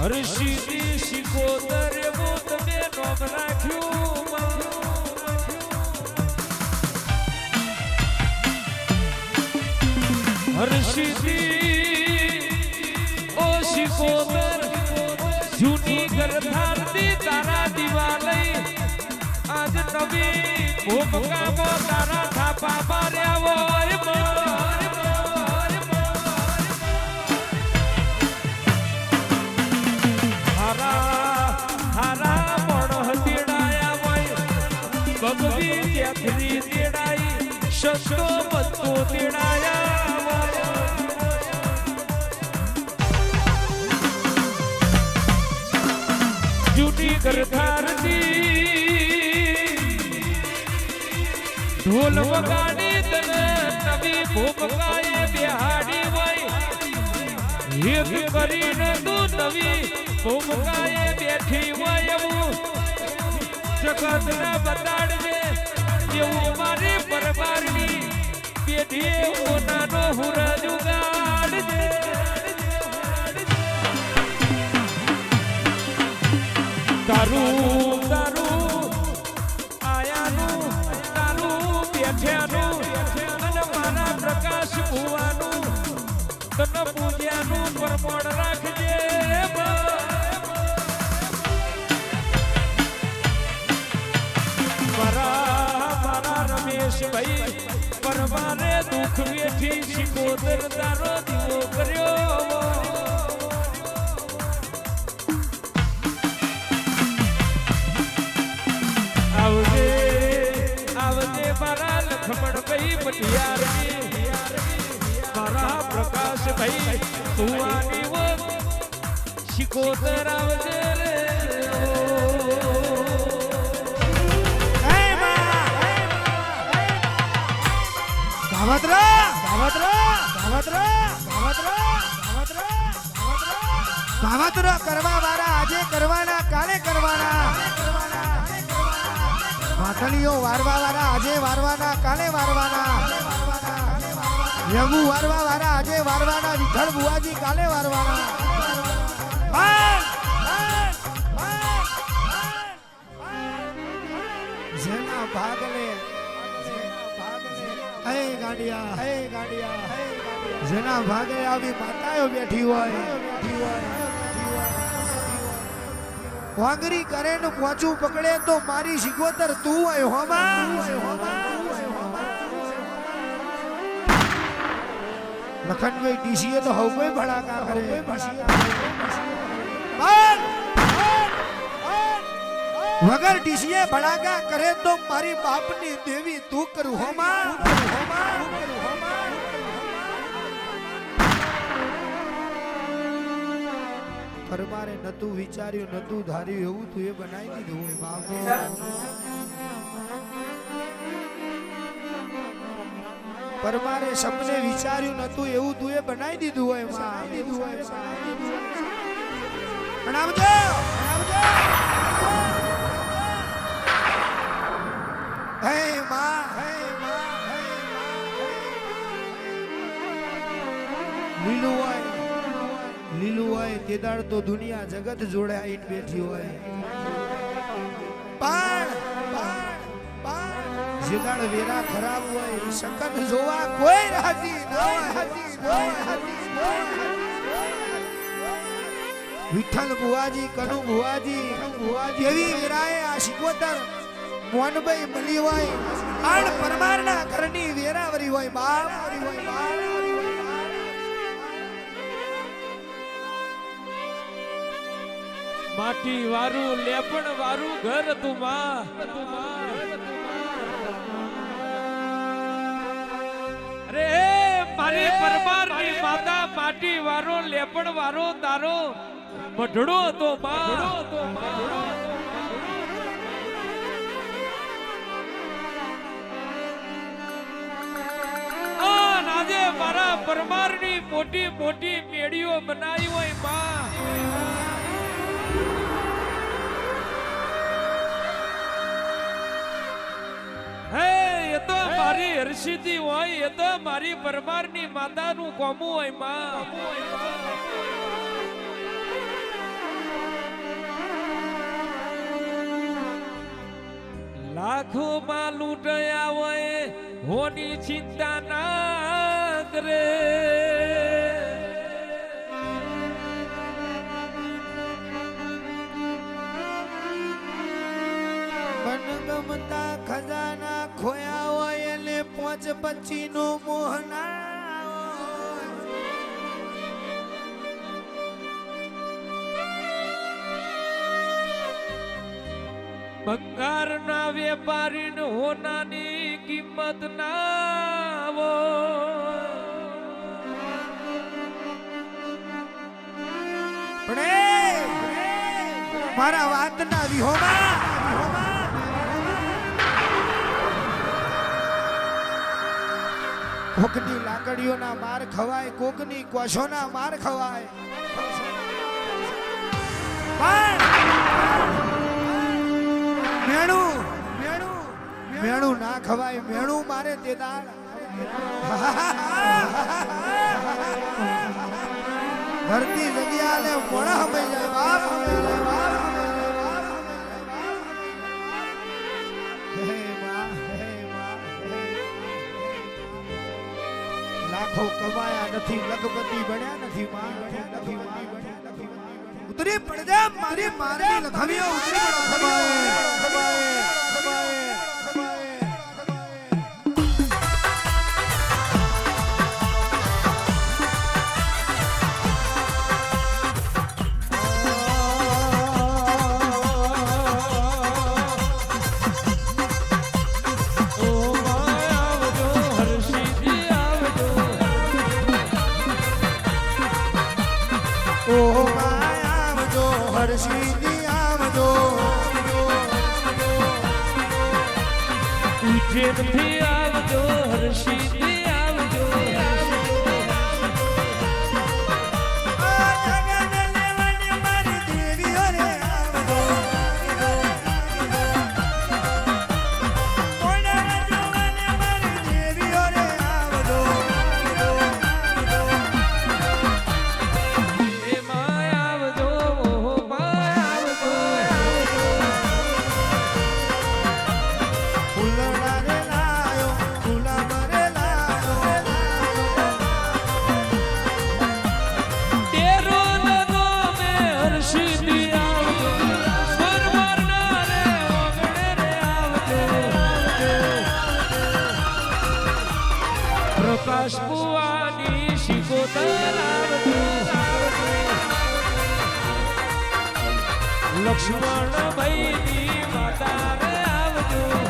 હર્ષિદી શિકોતર એવું તમે નામ રાખ્યું હર્ષિદી ઓ શિકોતર જૂની ગરધારતી તારા દિવાલય આજ નવી ભૂમકામો તારા થાપા માર્યા હોય ભગવી ત્યાંથી તેડાઈ શસ્ત્રો બધો તેડાયા જૂની ગરધારતી ઢોલ વગાડી તને નવી ભૂમકાએ બેહાડી હોય એક કરીને તું નવી ભૂમકાએ બેઠી હોય એવું જગતને બતાડજે એવું મારી પરમારની પેઢીએ ઓનાનો હુરજ ઉગાડજે તારું તારું આયાનું તારું બેઠ્યાનું અને મારા પ્રકાશ ભુવાનું તને પૂજ્યાનું પરમણ રાખજે ભાઈ પરમારે દુઃખ વેઠી શિકોતર તારો દીવો કર્યો આવજે આવજે મારા લખમણ ભાઈ પટિયાર મારા પ્રકાશ ભાઈ તું આની શિકોતર આવજે રે ભાવતરો કરવા વાળા આજે કરવાના કાલે કરવાના માથલીઓ વારવા વાળા આજે વારવાના કાલે વારવાના રઘુ વારવા વાળા આજે વારવાના વિઠ્ઠલ બુઆજી કાલે વારવાના જેના ભાગને જેના ભાગે આવી માતાઓ બેઠી હોય વાંગરી કરે ને પોચું પકડે તો મારી શિકોતર તું હોય હોમા લખનભાઈ ડીસીએ તો હવ કોઈ ભડાકા કરે વગર ડીસીએ ભડાકા કરે તો મારી બાપની દેવી તું કરું હોમા પરમારે નતું વિચાર્યું નતું ધાર્યું એવું તું એ બનાવી દીધું હોય બાપ પરમારે સપને વિચાર્યું નતું એવું તું એ બનાવી દીધું હોય પ્રણામજો હે માં લીલું હોય કેદાર તો દુનિયા જગત જોડે આઈને બેઠી હોય જેદાર વેરા ખરાબ હોય શકન જોવા કોઈ રાજી ન હોય વિઠ્ઠલ બુઆજી કનુ બુઆજી એવી વેરાએ આ શિકોતર મોનભાઈ મળી હોય આણ પરમારના ઘરની વેરાવરી હોય બાપ માટી વારું લેપણ વારું ઘર તું માં અરે મારી પરમારની માતા માટી વારો લેપણ વારો તારો મઢડો તો માં આજે મારા પરમારની મોટી મોટી મેળીઓ બનાવી હોય માં મારી હર્ષિદી હોય એ તો મારી પરમારની માતાનું કોમું હોય માં લાખોમાં લૂંટાયા હોય હોની ચિંતા ના કરે. મનગમતા ખજાના ખોયા હોય એટલે પોચ પચીનો મોહ ના હોય. બંગારના વેપારીને હોનાની કિંમત ના હોય. પણ મારા વાતના વિહોમાં કોકની લાકડીઓના માર ખવાય, કોકની કોશોના માર ખવાય, મેણું ના ખવાય. મેણું મારે તે દાળ ધરતી જગ્યા લે મોડા હમાઈ જાય બાપ. હે માં, હે માં, લાખો કમાયા નથી, લખપતિ બન્યા નથી માં, નથી માં. ઉતરી પડજા મારી મારી લખાવીઓ ઉતરી પડો. હરશીજી આવજો. ઉજ્જૈનથી આવજો હર્ષિથી આવજો. પ્રકાશ બુવાની શિકોતર આવજો. લક્ષ્મણ ભાઈની માતા આવજો.